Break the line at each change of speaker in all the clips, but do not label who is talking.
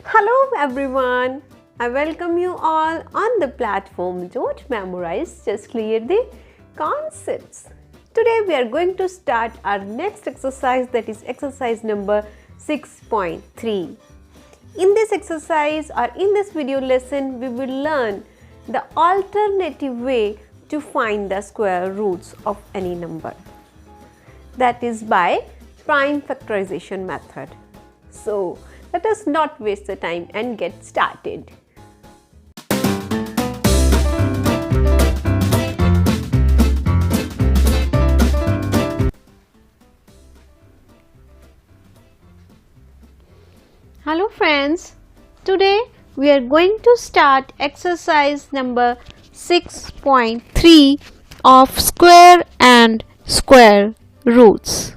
Hello everyone, I welcome you all on the platform. Don't memorize, just clear the concepts. Today we are going to start our next exercise, that is exercise number 6.3. In this exercise or in this video lesson, we will learn the alternative way to find the square roots of any number. That is by prime factorization method. So, let us not waste the time and get started. Hello friends, today we are going to start exercise number 6.3 of square and square roots.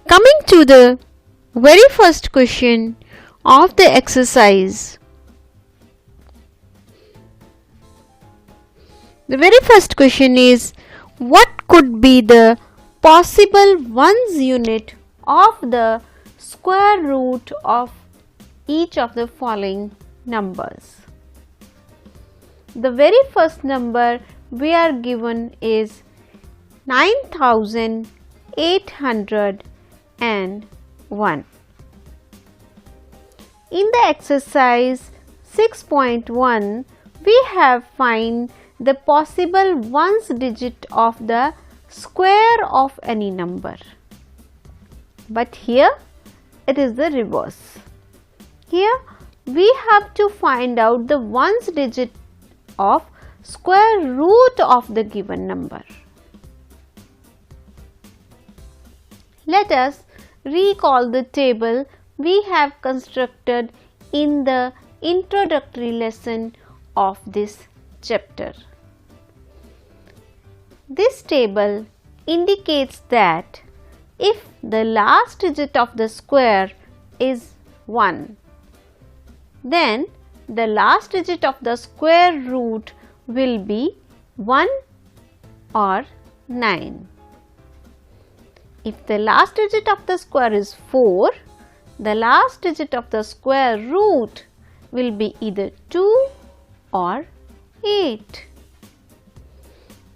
Coming to the very first question of the exercise. The very first question is, what could be the possible ones unit of the square root of each of the following numbers? The very first number we are given is 9801. In the exercise 6.1, we have find the possible ones digit of the square of any number. But here it is the reverse. Here we have to find out the ones digit of square root of the given number. Let us recall the table we have constructed in the introductory lesson of this chapter. This table indicates that if the last digit of the square is 1, then the last digit of the square root will be 1 or 9. If the last digit of the square is 4, the last digit of the square root will be either 2 or 8.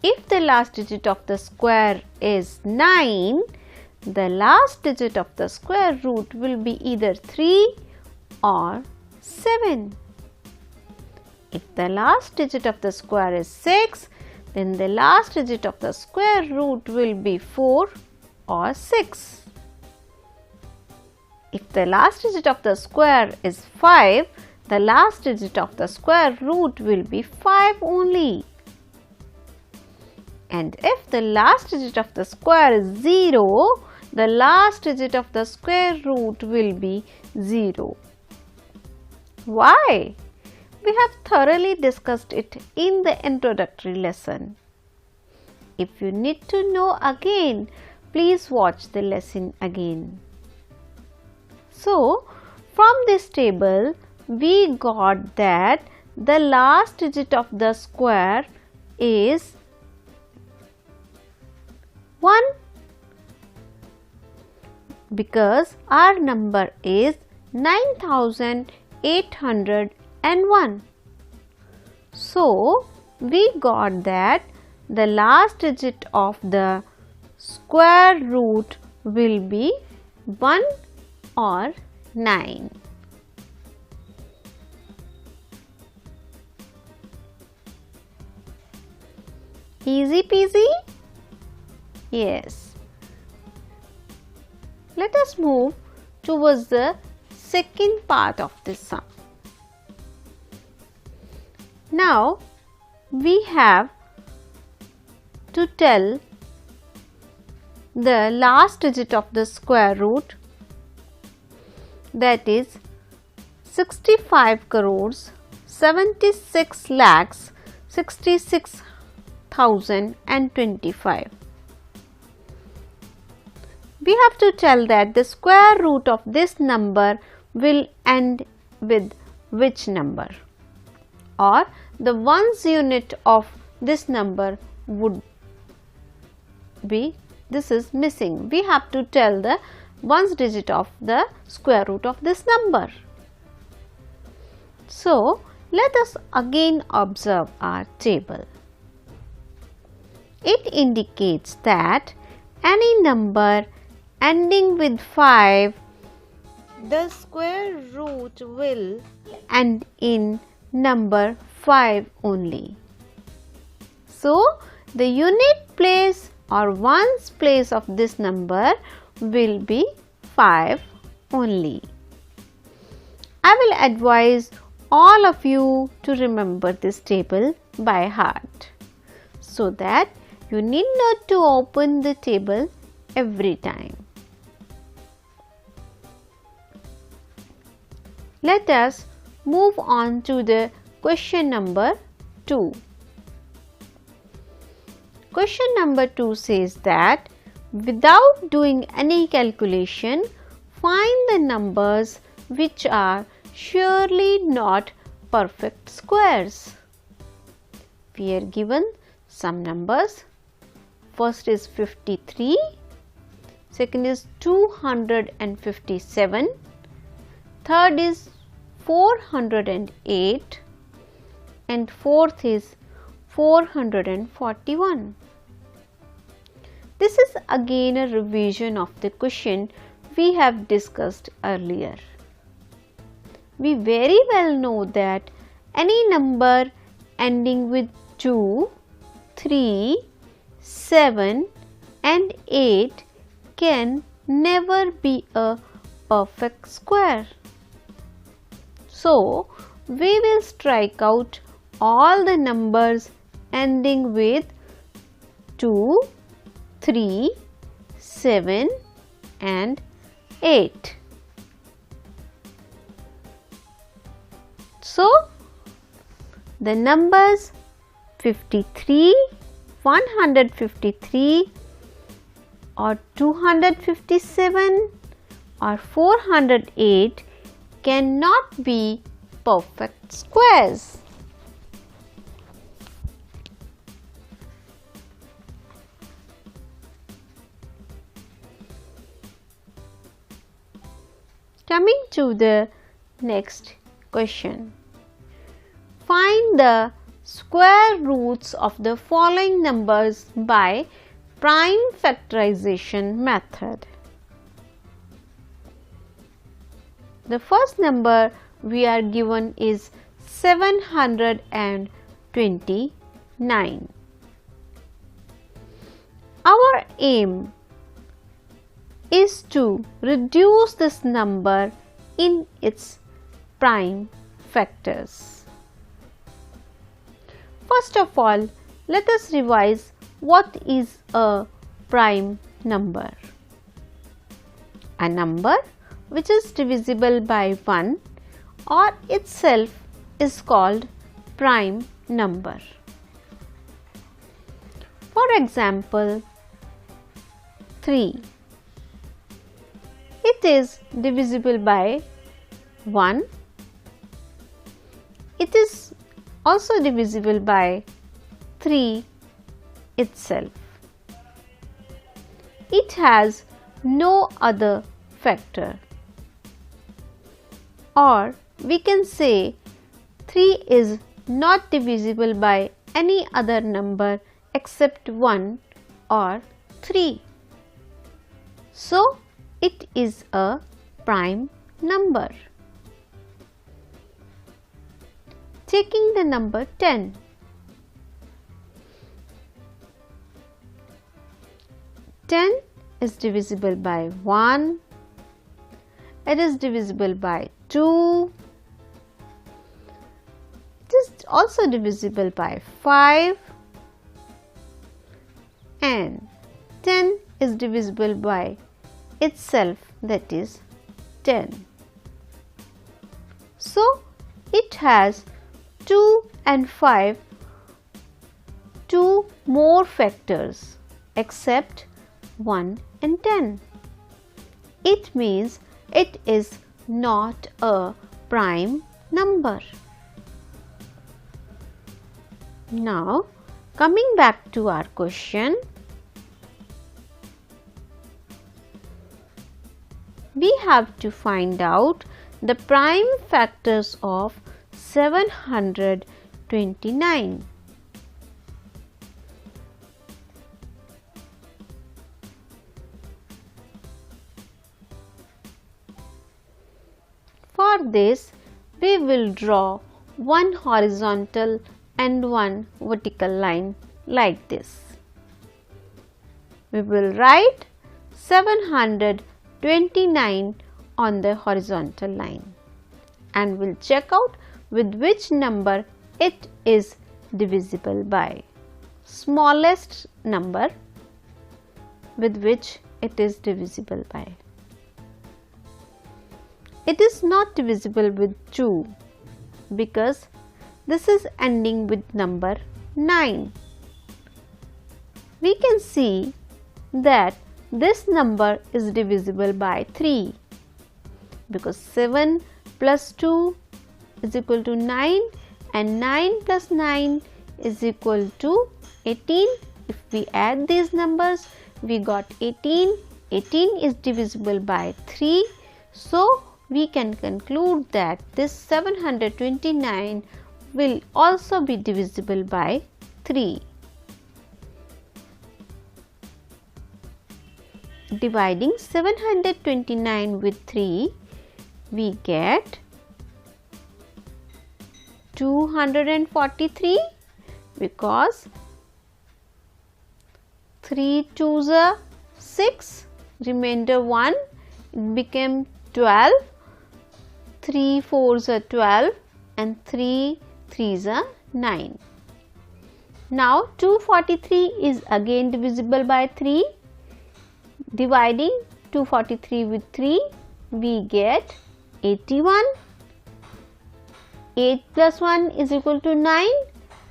If the last digit of the square is 9, the last digit of the square root will be either 3 or 7. If the last digit of the square is 6, then the last digit of the square root will be 4 or 6. If the last digit of the square is 5, the last digit of the square root will be 5 only. And if the last digit of the square is 0, the last digit of the square root will be 0. Why? We have thoroughly discussed it in the introductory lesson. If you need to know again, please watch the lesson again. So, from this table, we got that the last digit of the square is 1, because our number is 9801. So, we got that the last digit of the square root will be 1 or 9. Easy peasy? Yes. Let us move towards the second part of this sum. Now, we have to tell the last digit of the square root, that is 65 crores 76 lakhs 66,025. We have to tell that the square root of this number will end with which number, or the ones unit of this number would be, this is missing. We have to tell the ones digit of the square root of this number. So, let us again observe our table. It indicates that any number ending with 5, the square root will end in number 5 only. So, the unit place or ones place of this number will be 5 only. I will advise all of you to remember this table by heart, so that you need not to open the table every time. Let us move on to the question number 2. Question number 2 says that without doing any calculation, find the numbers which are surely not perfect squares. We are given some numbers. First is 53, second is 257, third is 408, and fourth is 441. This is again a revision of the question we have discussed earlier. We very well know that any number ending with 2, 3, 7 and 8 can never be a perfect square. So, we will strike out all the numbers ending with 2, 3, 7 and 8. So, the numbers 53, 153 or 257 or 408 cannot be perfect squares. Coming to the next question. Find the square roots of the following numbers by prime factorization method. The first number we are given is 729. Our aim is to reduce this number in its prime factors. First of all, let us revise what is a prime number. A number which is divisible by 1 or itself is called prime number. For example, 3. It is divisible by 1. It is also divisible by 3 itself. It has no other factor. Or we can say 3 is not divisible by any other number except 1 or 3. So, it is a prime number. Taking the number 10. 10 is divisible by 1. It is divisible by 2. It is also divisible by 5. And 10 is divisible by itself, that is 10. So, it has 2 and 5, 2 more factors except 1 and 10. It means it is not a prime number. Now, coming back to our question. we have to find out the prime factors of 729. For this, we will draw one horizontal and one vertical line like this. We will write 729 on the horizontal line and will check out with which number it is divisible by. Smallest number with which it is divisible by. It is not divisible with 2 because this is ending with number 9. We can see that this number is divisible by 3 because 7 plus 2 is equal to 9 and 9 plus 9 is equal to 18. If we add these numbers, we got 18. 18 is divisible by 3. So, we can conclude that this 729 will also be divisible by 3. Dividing 729 with 3, we get 243 because 3 2s are 6, remainder 1, it became 12, 3 4s are 12 and 3 3s are 9. Now 243 is again divisible by 3. Dividing 243 with 3, we get 81. 8 plus 1 is equal to 9,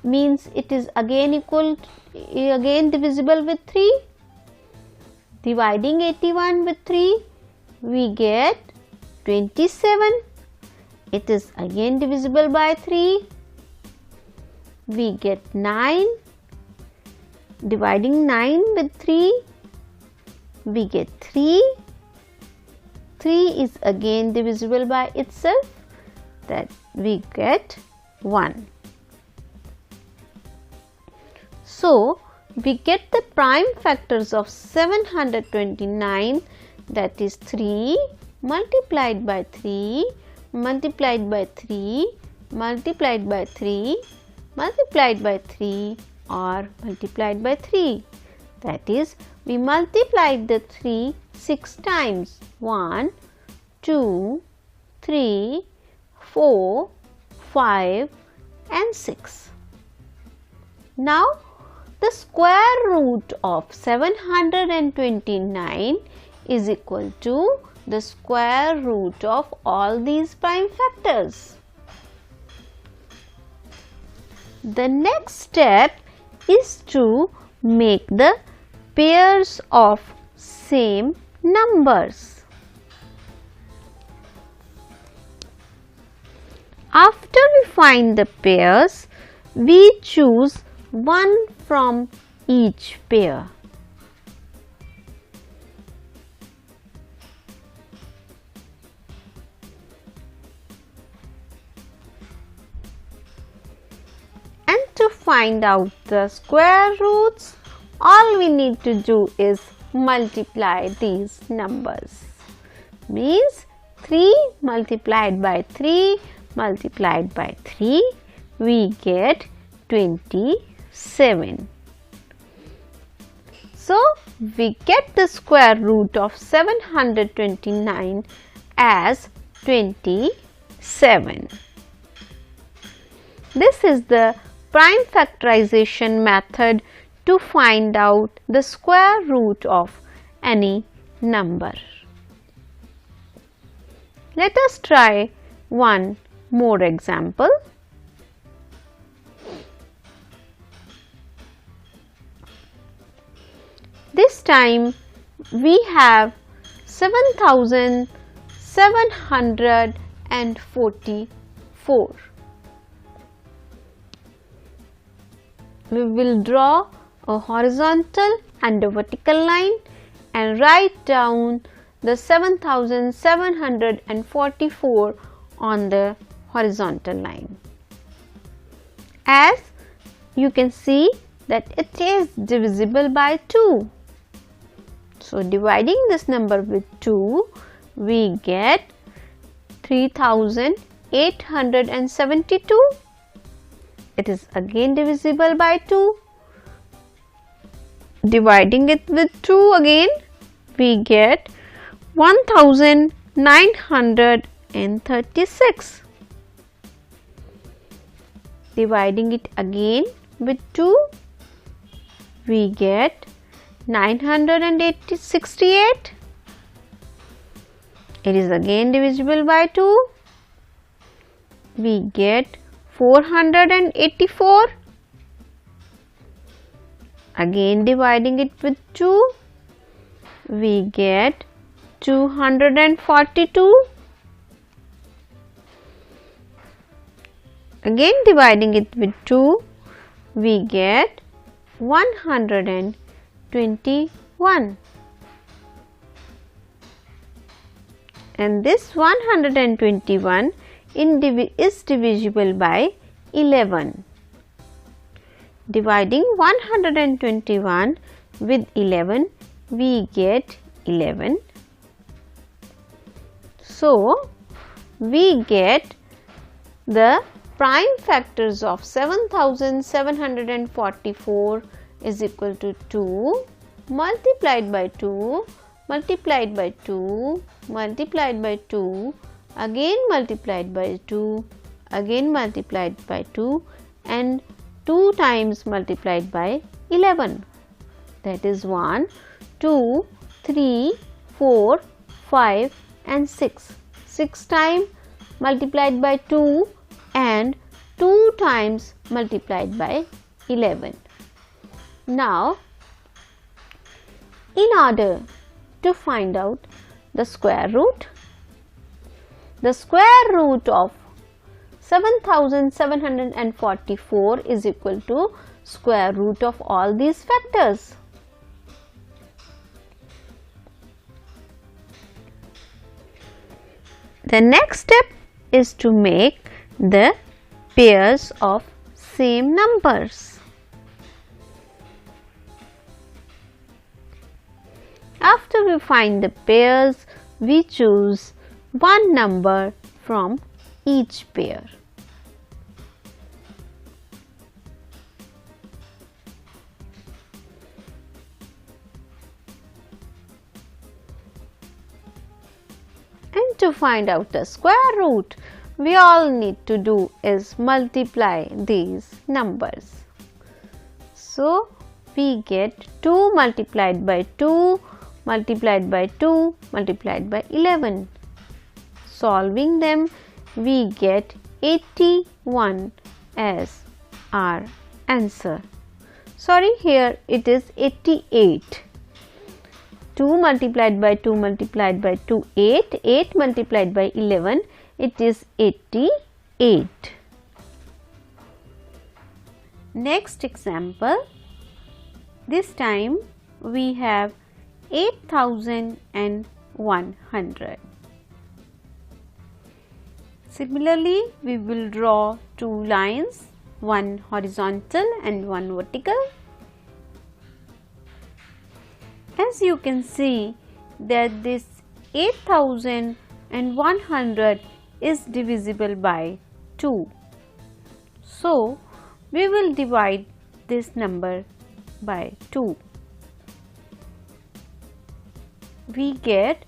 means it is again divisible with 3. Dividing 81 with 3, we get 27. It is again divisible by 3. We get 9. Dividing 9 with 3, we get 3. 3 is again divisible by itself, that we get 1. So, we get the prime factors of 729, that is 3 multiplied by 3 multiplied by 3 multiplied by 3 multiplied by 3 or multiplied by 3. That is, we multiplied the 3 6 times. 1, 2, 3, 4, 5 and 6. Now, the square root of 729 is equal to the square root of all these prime factors. The next step is to make the pairs of same numbers. After we find the pairs, we choose one from each pair. And to find out the square roots, all we need to do is multiply these numbers. Means 3 multiplied by 3 multiplied by 3, we get 27. So, we get the square root of 729 as 27. This is the prime factorization method to find out the square root of any number. Let us try one more example. This time we have 7,744. We will draw a horizontal and a vertical line and write down the 7744 on the horizontal line. As you can see that it is divisible by 2. So, dividing this number with 2, we get 3872. It is again divisible by 2. Dividing it with 2 again, we get 1936. Dividing it again with 2, we get 968. It is again divisible by 2. We get 484. Again dividing it with 2, we get 242. Again dividing it with 2, we get 121. And this 121 is divisible by 11. Dividing 121 with 11, we get 11. So, we get the prime factors of 7744 is equal to 2 multiplied by 2 multiplied by 2 multiplied by 2 again multiplied by 2 again multiplied by 2 and 2 times multiplied by 11. That is 1, 2, 3, 4, 5 and 6. 6 times multiplied by 2 and 2 times multiplied by 11. Now, in order to find out the square root of 7744 is equal to square root of all these factors. The next step is to make the pairs of same numbers. After we find the pairs, we choose one number from each pair. And to find out the square root, we all need to do is multiply these numbers. So, we get 2 multiplied by 2 multiplied by 2 multiplied by 11. Solving them, we get 81 as our answer. Sorry, here it is 88. 2 multiplied by 2 multiplied by 2, 8. 8 multiplied by 11, it is 88. Next example, this time we have 8100. Similarly, we will draw two lines, one horizontal and one vertical. As you can see that this 8100 is divisible by 2. So, we will divide this number by 2. We get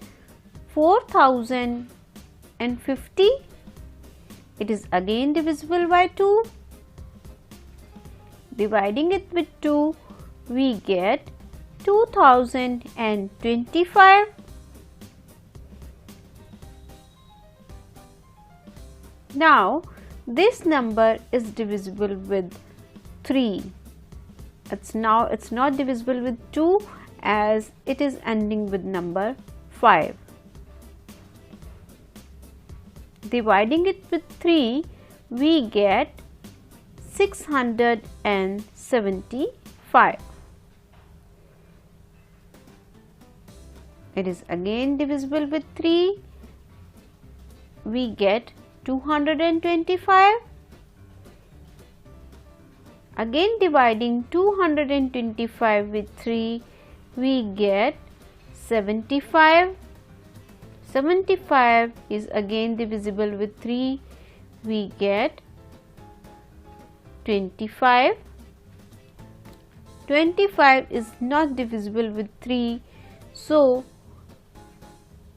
4050. It is again divisible by 2. Dividing it with 2, we get 2025. Now, this number is divisible with 3. It's not divisible with 2 as it is ending with number 5. Dividing it with 3, we get 675. It is again divisible with 3. We get 225. Again dividing 225 with 3, we get 75. 75 is again divisible with 3. We get 25. 25 is not divisible with 3. So,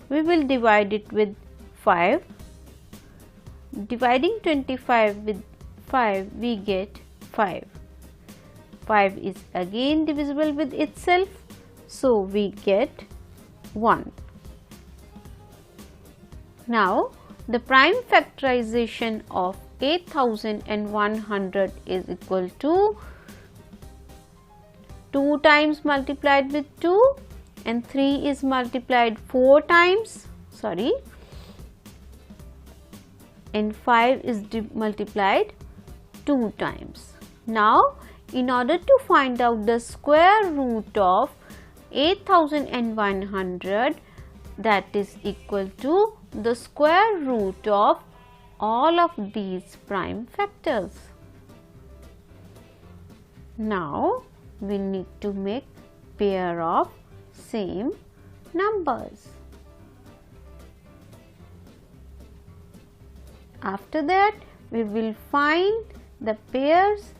we will divide it with 5. Dividing 25 with 5, we get 5. 5 is again divisible with itself. So, we get 1. Now, the prime factorization of 8100 is equal to 2 times multiplied with 2 and 3 is multiplied 4 times, and 5 is multiplied 2 times. Now, in order to find out the square root of 8100, that is equal to the square root of all of these prime factors. Now, we need to make pair of same numbers. After that, we will find the pairs.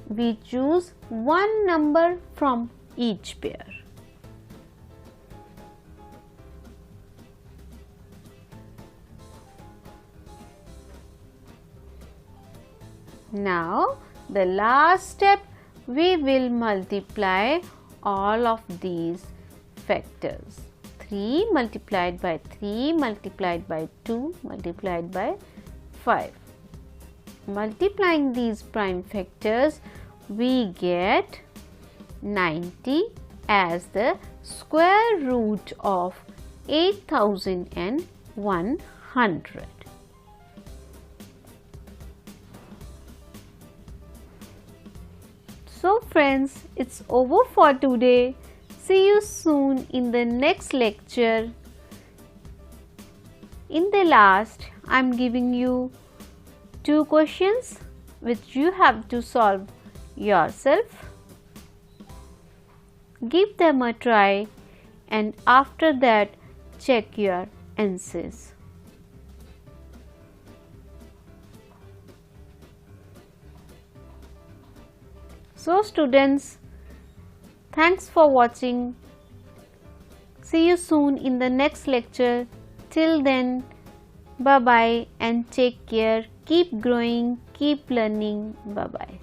We choose one number from each pair. Now, the last step, we will multiply all of these factors. 3 multiplied by 3 multiplied by 2 multiplied by 5. Multiplying these prime factors, we get 90 as the square root of 8100. So friends, it's over for today. See you soon in the next lecture. In the last, I am giving you 2 questions which you have to solve yourself. Give them a try and after that check your answers. So students, thanks for watching. See you soon in the next lecture. Till then, bye bye and take care. Keep growing, keep learning. Bye bye.